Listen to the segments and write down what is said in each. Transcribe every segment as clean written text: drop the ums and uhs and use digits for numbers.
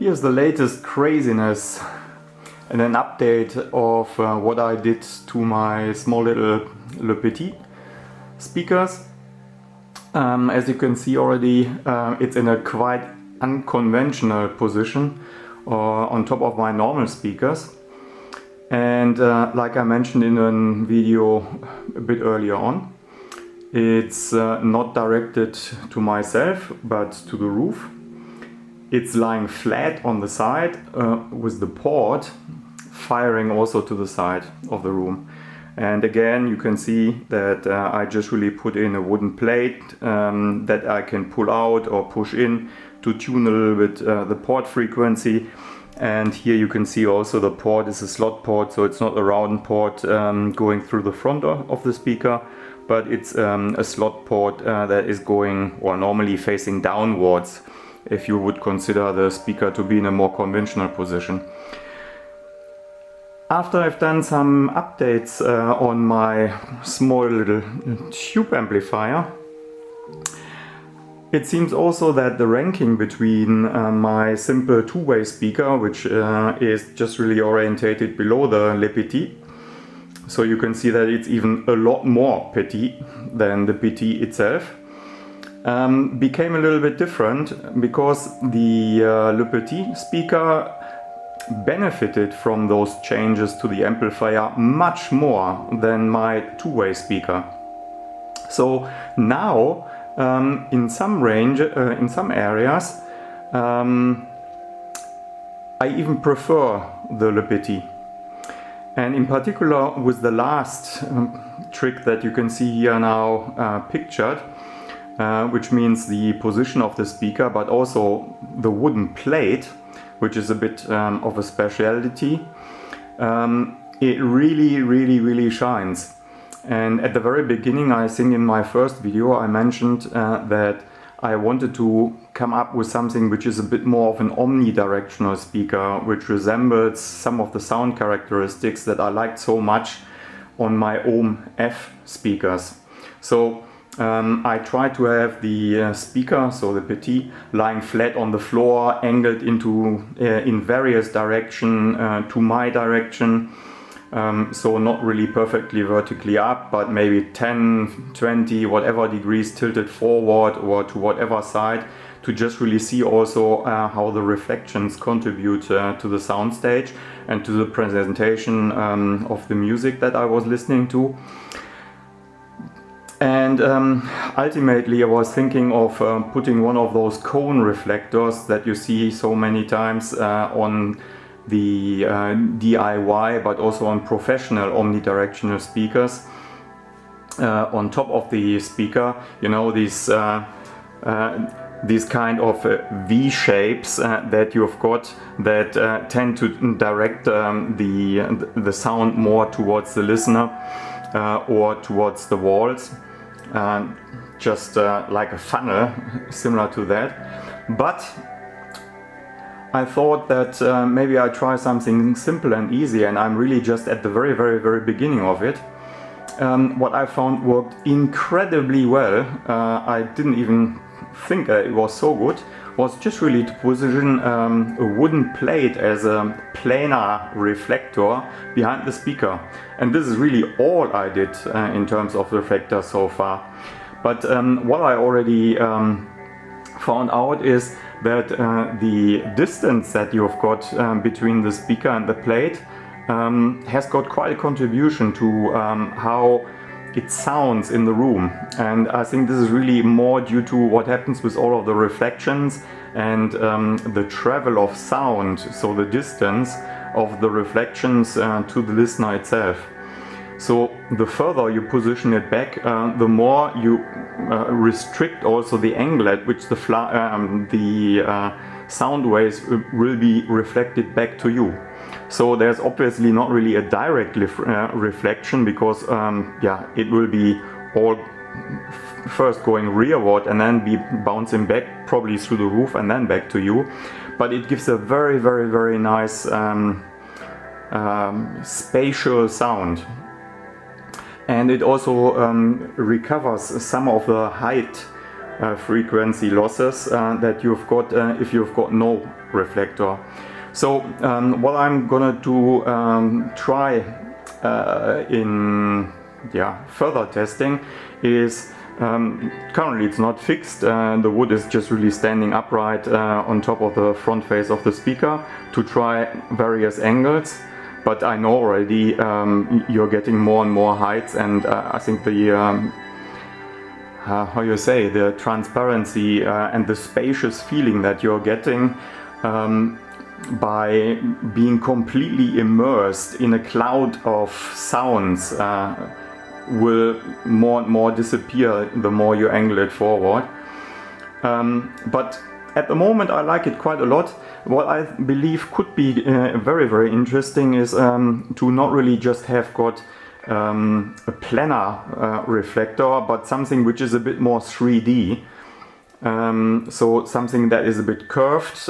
Here's the latest craziness and an update of what I did to my small little Petit speakers. As you can see already, it's in a quite unconventional position on top of my normal speakers. And like I mentioned in a video a bit earlier on, it's not directed to myself but to the roof. It's lying flat on the side with the port firing also to the side of the room. And again, you can see that I just really put in a wooden plate that I can pull out or push in to tune a little bit the port frequency. And here you can see also the port is a slot port, so it's not a round port going through the front of the speaker, but it's a slot port that is going or normally facing downwards if you would consider the speaker to be in a more conventional position. After I've done some updates on my small little tube amplifier, it seems also that the ranking between my simple two-way speaker, which is just really orientated below the Petit, so you can see that it's even a lot more Petit than the Petit itself, became a little bit different because the Petit speaker benefited from those changes to the amplifier much more than my two-way speaker. So now in some range, in some areas, I even prefer the Petit. And in particular with the last trick that you can see here now pictured, which means the position of the speaker but also the wooden plate, which is a bit of a specialty, it really shines. And at the very beginning, I think in my first video I mentioned that I wanted to come up with something which is a bit more of an omnidirectional speaker, which resembles some of the sound characteristics that I liked so much on my Ohm F speakers. So I tried to have the speaker, so the Petit, lying flat on the floor, angled into in various direction to my direction. So not really perfectly vertically up, but maybe 10, 20, whatever degrees tilted forward or to whatever side, to just really see also how the reflections contribute to the soundstage and to the presentation of the music that I was listening to. And ultimately I was thinking of putting one of those cone reflectors that you see so many times on the DIY but also on professional omnidirectional speakers on top of the speaker. You know, these kind of V shapes that you've got that tend to direct the sound more towards the listener or towards the walls. Just like a funnel, similar to that. But I thought that maybe I try something simple and easy, and I'm really just at the very beginning of it. What I found worked incredibly well, I didn't even think it was so good, was just really to position a wooden plate as a planar reflector behind the speaker. And this is really all I did in terms of reflectors so far. But what I already found out is that the distance that you've got between the speaker and the plate has got quite a contribution to how it sounds in the room. And I think this is really more due to what happens with all of the reflections and the travel of sound, so the distance of the reflections to the listener itself. So the further you position it back, the more you restrict also the angle at which the sound waves will be reflected back to you. So there's obviously not really a direct reflection because it will be all first going rearward and then be bouncing back probably through the roof and then back to you. But it gives a very nice spatial sound. And it also recovers some of the height frequency losses that you've got if you've got no reflector. So what I'm gonna do, try in further testing is, currently it's not fixed, the wood is just really standing upright on top of the front face of the speaker, to try various angles. But I know already you're getting more and more heights, and I think the how you say, the transparency and the spacious feeling that you're getting by being completely immersed in a cloud of sounds will more and more disappear the more you angle it forward. But at the moment I like it quite a lot. What I believe could be very, very interesting is to not really just have got a planar reflector, but something which is a bit more 3D. So something that is a bit curved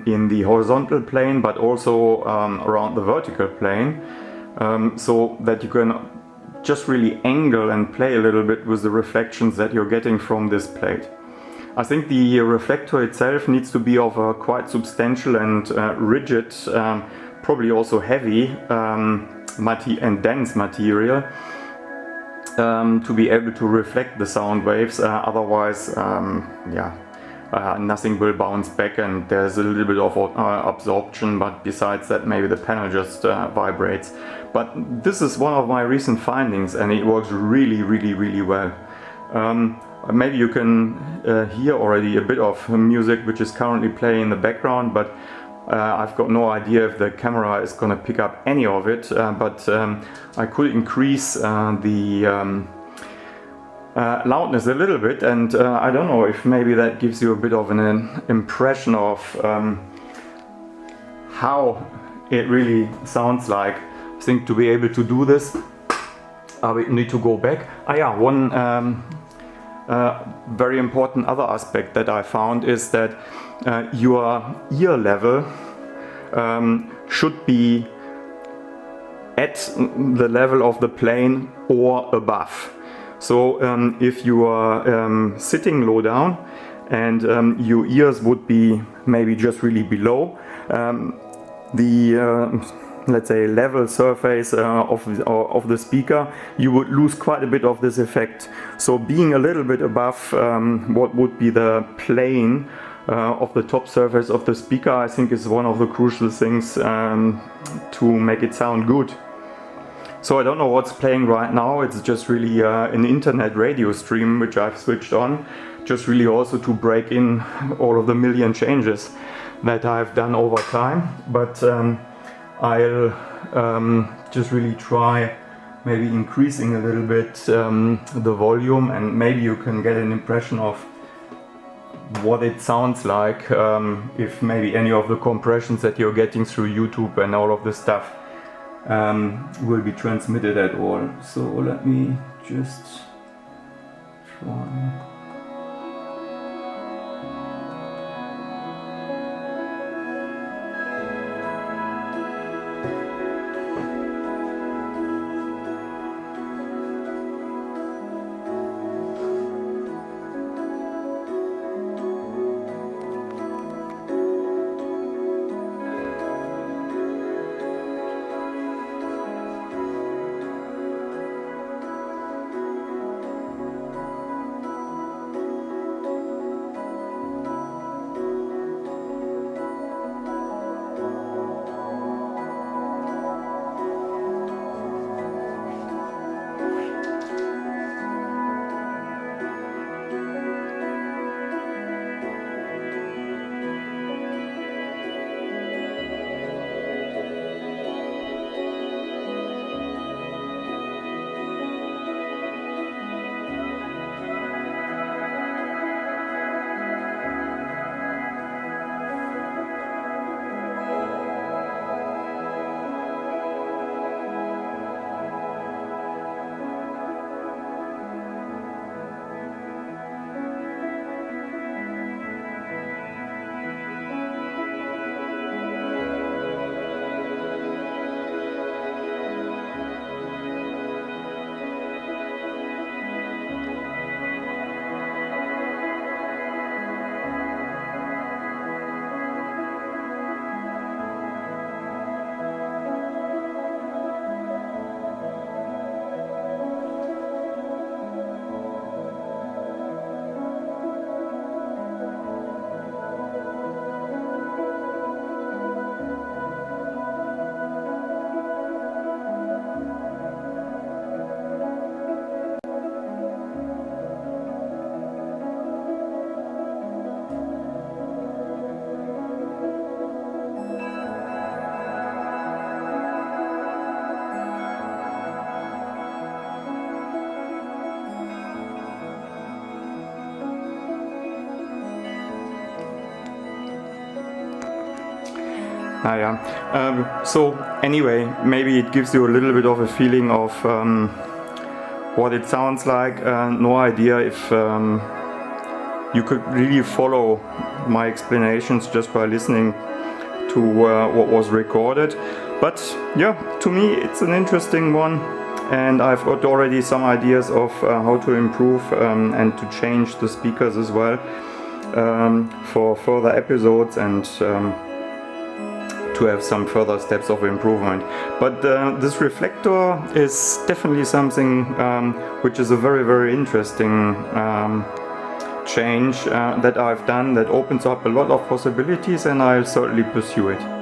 in the horizontal plane, but also around the vertical plane, so that you can just really angle and play a little bit with the reflections that you're getting from this plate. I think the reflector itself needs to be of a quite substantial and rigid, probably also heavy and dense material, to be able to reflect the sound waves. Otherwise, nothing will bounce back, and there's a little bit of absorption, but besides that maybe the panel just vibrates. But this is one of my recent findings, and it works really, really, really well. Maybe you can hear already a bit of music which is currently playing in the background, but I've got no idea if the camera is going to pick up any of it, but I could increase the loudness a little bit, and I don't know if maybe that gives you a bit of an impression of how it really sounds like. I think to be able to do this, I will need to go back. One very important other aspect that I found is that your ear level should be at the level of the plane or above. So if you are sitting low down and your ears would be maybe just really below the let's say level surface of the speaker, you would lose quite a bit of this effect. So being a little bit above what would be the plane of the top surface of the speaker, I think is one of the crucial things to make it sound good. So I don't know what's playing right now. It's just really an internet radio stream which I've switched on, just really also to break in all of the million changes that I've done over time. But I'll just really try maybe increasing a little bit the volume, and maybe you can get an impression of what it sounds like if maybe any of the compressions that you're getting through YouTube and all of this stuff will be transmitted at all. So let me just try. So anyway, maybe it gives you a little bit of a feeling of what it sounds like. No idea if you could really follow my explanations just by listening to what was recorded. But yeah, to me it's an interesting one, and I've got already some ideas of how to improve and to change the speakers as well for further episodes, and to have some further steps of improvement. But this reflector is definitely something which is a very, very interesting change that I've done, that opens up a lot of possibilities, and I'll certainly pursue it.